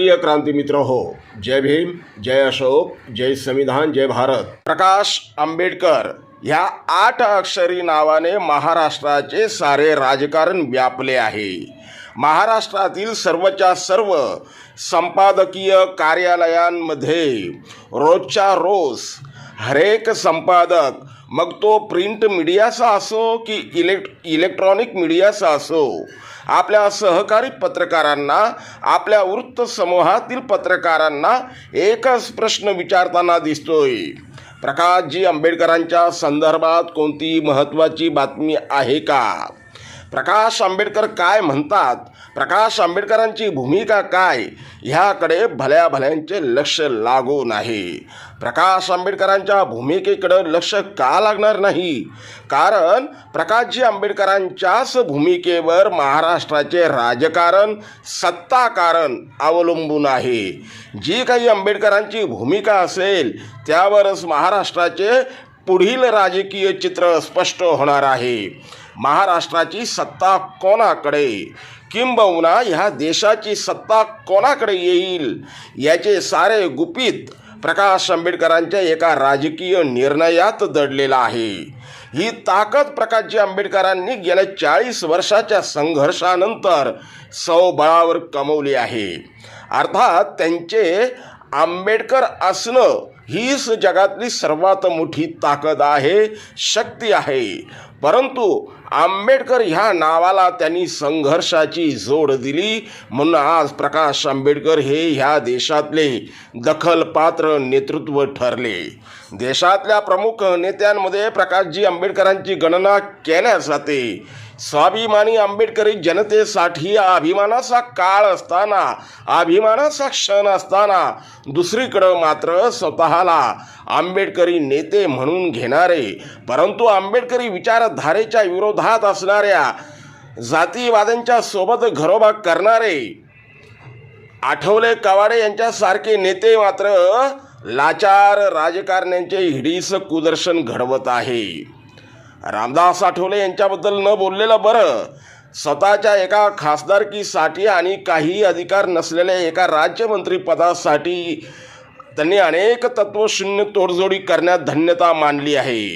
प्रिय क्रांती मित्र हो, जय भीम, जय अशोक, जय संविधान, जय भारत. प्रकाश आंबेडकर ह्या 8 अक्षरी नावाने महाराष्ट्राचे सारे राजकारण व्यापले आहे. महाराष्ट्रातील सर्वच्या सर्व संपादकीय कार्यालयांमध्ये रोजच्या रोज हरेक संपादक, मग तो प्रिंट मीडियाचा असो की इलेक्ट्रॉनिक मीडियाचा असो, आपल्या सहकारी पत्रकारांना, आपल्या वृत्त समूहातील पत्रकारांना एकच प्रश्न विचारताना दिसतोय. प्रकाशजी आंबेडकरांच्या संदर्भात कोणती महत्त्वाची बातमी आहे का? प्रकाश आंबेडकर काय म्हणतात? प्रकाश आंबेडकरांची भूमिका काय? ह्याकडे भल्या भल्यांचे लक्ष लागून आहे. प्रकाश आंबेडकरांच्या भूमिकेकडे लक्ष का लागणार नाही? कारण प्रकाशजी आंबेडकरांच्याच भूमिकेवर महाराष्ट्राचे राजकारण, सत्ताकारण अवलंबून आहे. जी काही आंबेडकरांची भूमिका असेल त्यावरच महाराष्ट्राचे पुढील राजकीय चित्र स्पष्ट होणार आहे. महाराष्ट्राची सत्ता कोणाकडे, किंबहुना ह्या देशाची सत्ता कोणाकडे येईल, याचे सारे गुपित प्रकाश आंबेडकरांच्या एका राजकीय निर्णयात दडलेला आहे. ही ताकद प्रकाशजी आंबेडकरांनी गेल्या 40 वर्षाच्या संघर्षानंतर स्वबळावर कमवली आहे. अर्थात त्यांचे आंबेडकर असणं हीच जगातली सर्वात मोठी ताकद आहे, शक्ती आहे. परंतु आंबेडकर ह्या नावाला त्यांनी संघर्षाची जोड दिली, म्हणून आज प्रकाश आंबेडकर हे ह्या देशातले दखलपात्र नेतृत्व ठरले. देशातल्या प्रमुख नेत्यांमध्ये प्रकाशजी आंबेडकरांची गणना केल्या जाते. स्वाभिमानी आंबेडकरी जनतेसाठी अभिमानाचा काळ असताना, अभिमानाचा क्षण असताना, दुसरीकडं मात्र स्वतःला आंबेडकरी नेते म्हणून घेणारे, परंतु आंबेडकरी विचारधारेच्या विरोधात असणाऱ्या जातीवाद्यांच्या सोबत घरोबा करणारे आठवले कवाडे यांच्यासारखे नेते मात्र लाचार राजकारण्यांचे हिडीस कुदर्शन घडवत आहे. रामदास आठवले यांच्याबद्दल न बोललेलं बरं. स्वतःच्या एका खासदारकीसाठी आणि काही अधिकार नसलेल्या एका राज्यमंत्रीपदासाठी त्यांनी अनेक तत्वशून्य तोडजोडी करण्यात धन्यता मानली आहे.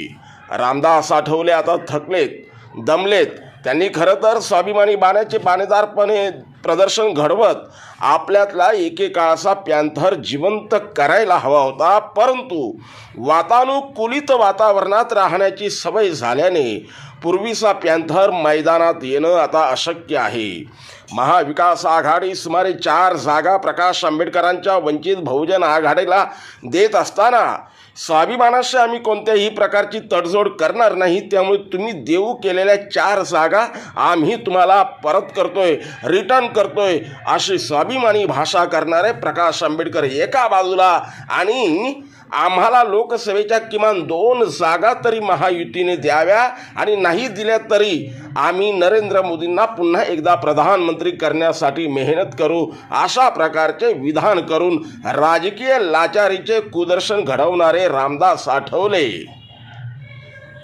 रामदास आठवले आता थकलेत, दमलेत. त्यांनी खरं तर स्वाभिमानी बाण्याचे बाणेदारपणे प्रदर्शन घडवत आपल्यातला एकेकाळचा पॅन्थर जिवंत करायला हवा होता, परंतु वातानुकूलित वातावरणात राहण्याची सवय झाल्याने पूर्वीचा पॅन्थर मैदानात येणं आता अशक्य आहे. महाविकास आघाडी सुमारे 4 जागा प्रकाश आंबेडकरांच्या वंचित बहुजन आघाडीला देत असताना स्वाभिमानाशी आम्ही कोणत्याही प्रकारची तडजोड करणार नाही, त्यामुळे तुम्ही देऊ केलेल्या 4 जागा आम्ही तुम्हाला परत करतोय, रिटर्न करतोय, अशी स्वाभिमानी भाषा करणारे प्रकाश आंबेडकर एका बाजूला, आणि आम्हाला लोकसभेच्या किमान 2 जागा तरी महायुतीने द्याव्या, आणि नाही दिल्या तरी आम्ही नरेंद्र मोदींना पुन्हा एकदा प्रधानमंत्री करण्यासाठी मेहनत करू, अशा प्रकारचे विधान करून राजकीय लाचारीचे कुदर्शन घडवणारे रामदास आठवले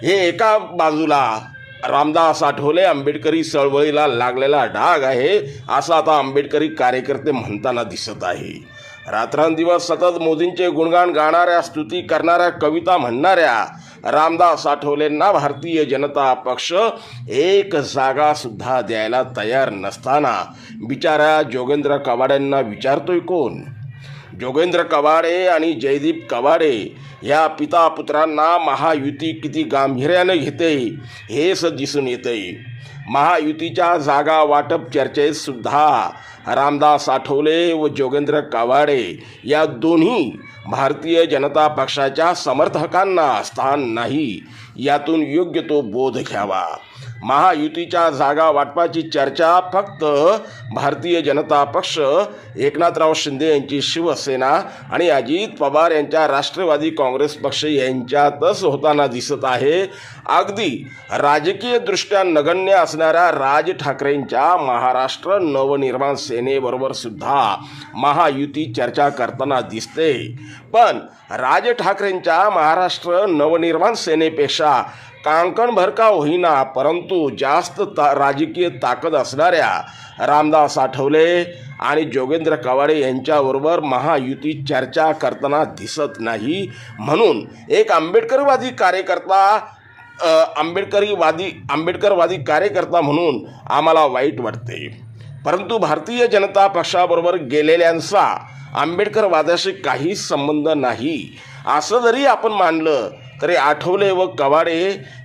हे एका बाजूला. रामदास आठवले आंबेडकरी चळवळीला लागलेला डाग आहे असं आता आंबेडकरी कार्यकर्ते म्हणताना दिसत आहे. रात्रंदिवस सतत मोदींचे गुणगान गाणाऱ्या, स्तुती करणाऱ्या, कविता म्हणणाऱ्या रामदास आठवलेंना भारतीय जनता पक्ष 1 जागासुद्धा द्यायला तयार नसताना बिचाऱ्या जोगेंद्र कवाडेंना विचारतोय कोण? जोगेंद्र कवाडे आणि जयदीप कवाडे या पिता पुत्रांना महायुती किती गांभीर्याने घेते हेच दिसून येते. महायुतीच्या जागा वाटप चर्चेत सुद्धा रामदास आठवले व जोगेंद्र कवाडे या दोन्ही भारतीय जनता पक्षाच्या समर्थकांना स्थान नाही. यातून योग्य तो बोध घ्यावा. महायुतीच्या जागा वाटपाची चर्चा फक्त भारतीय जनता पक्ष, एकनाथराव शिंदे यांची शिवसेना आणि अजित पवार यांच्या राष्ट्रवादी काँग्रेस पक्ष यांच्यातच होताना दिसत आहे. अगदी राजकीयदृष्ट्या नगण्य असणाऱ्या राज ठाकरेंच्या महाराष्ट्र नवनिर्माण सेनेबरोबर सुद्धा महायुती चर्चा करताना दिसते. पण राज ठाकरेंच्या महाराष्ट्र नवनिर्माण सेनेपेक्षा कांकणभर का होईना, परंतु परंतु जास्त राजकीय ताकद असणाऱ्या रामदास आठवले आणि जोगेंद्र कवाडे यांच्याबरोबर महायुती चर्चा करताना दिसत नाही. म्हणून एक आंबेडकरवादी कार्यकर्ता म्हणून आम्हाला वाईट वाटते. परंतु भारतीय जनता पक्षाबरोबर गेलेल्यांचा आंबेडकरवादाशी काही संबंध नाही असं जरी आपण मानलं तरी आठवले व कवाडे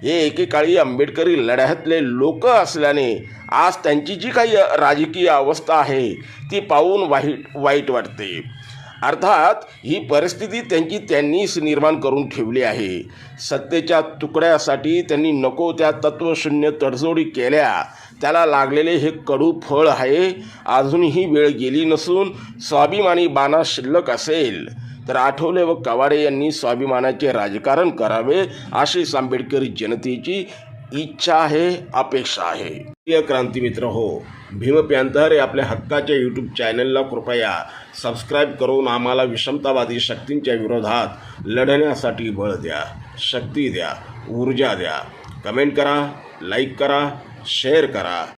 हे एकेकाळी आंबेडकरी लढ्यातले लोक असल्याने आज त्यांची जी काही राजकीय अवस्था आहे ती पाहून वाईट वाटते. अर्थात ही परिस्थिती त्यांनीच निर्माण करून ठेवली आहे. सत्तेच्या तुकड्यासाठी त्यांनी नको त्या तत्वशून्य तडजोडी केल्या. त्याला लागलेले हे कडू फळ आहे. अजूनही वेळ गेली नसून स्वाभिमानी बाणा शिल्लक असेल तर आठवले व कवाडे यांनी स्वाभिमानाचे राजकारण करावे अशीच आंबेडकरी जनतेची इच्छा आहे, अपेक्षा आहे. प्रिय क्रांती मित्र हो, भीम पॅंथर हे आपल्या हक्काच्या यूट्यूब चॅनलला कृपया सबस्क्राईब करून आम्हाला विषमतावादी शक्तींच्या विरोधात लढण्यासाठी बळ द्या, शक्ती द्या, ऊर्जा द्या. कमेंट करा, लाईक करा, शेअर करा.